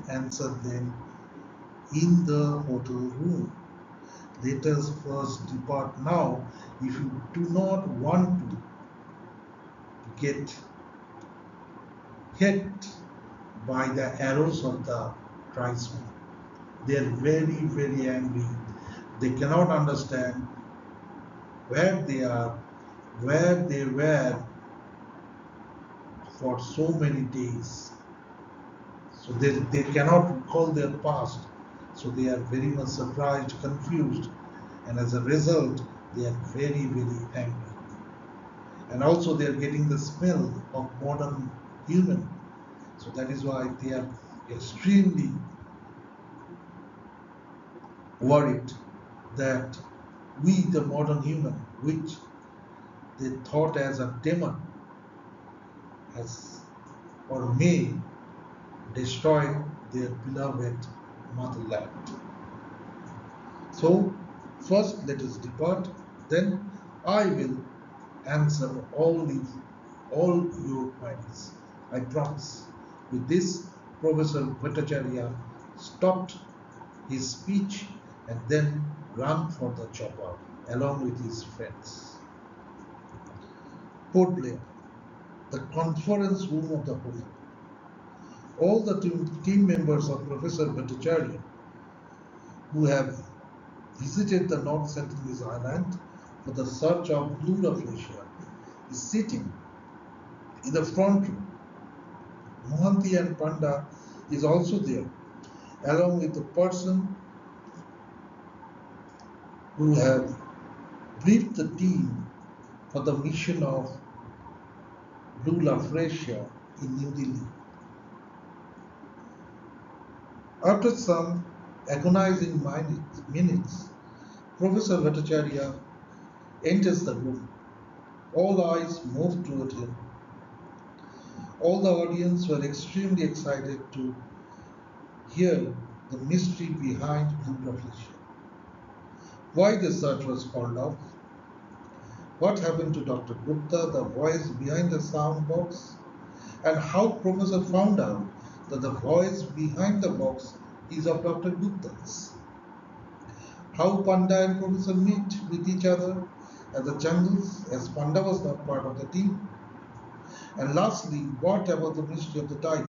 answer them in the hotel room. Let us first depart now if you do not want to get hit by the arrows of the tribesmen. They are very, very angry. They cannot understand where they are, where they were for so many days. So they cannot recall their past. So they are very much surprised, confused, and as a result, they are very, very angry. And also they are getting the smell of modern human. So that is why they are extremely worried that we, the modern human, which they thought as a demon, has or may destroy their beloved motherland. So, first let us depart, then I will answer all your queries. I promise. With this, Professor Bhattacharya stopped his speech and then ran for the chopper along with his friends. Port Blair, the conference room of the hotel. All the team members of Professor Bhattacharya who have visited the North Sentinelese island for the search of Blue Rafflesia is sitting in the front room. Mohanty and Panda is also there, along with the person who have briefed the team for the mission of Blue Rafflesia in New Delhi. After some agonizing minutes, Professor Bhattacharya enters the room. All eyes move toward him. All the audience were extremely excited to hear the mystery behind Blue Rafflesia. Why the search was called off? What happened to Dr. Gupta, the voice behind the sound box? And how Professor found out that the voice behind the box is of Dr. Gupta's? How Panda and Professor meet with each other at the jungles, as Panda was not part of the team? And lastly, what about the mystery of the tiger?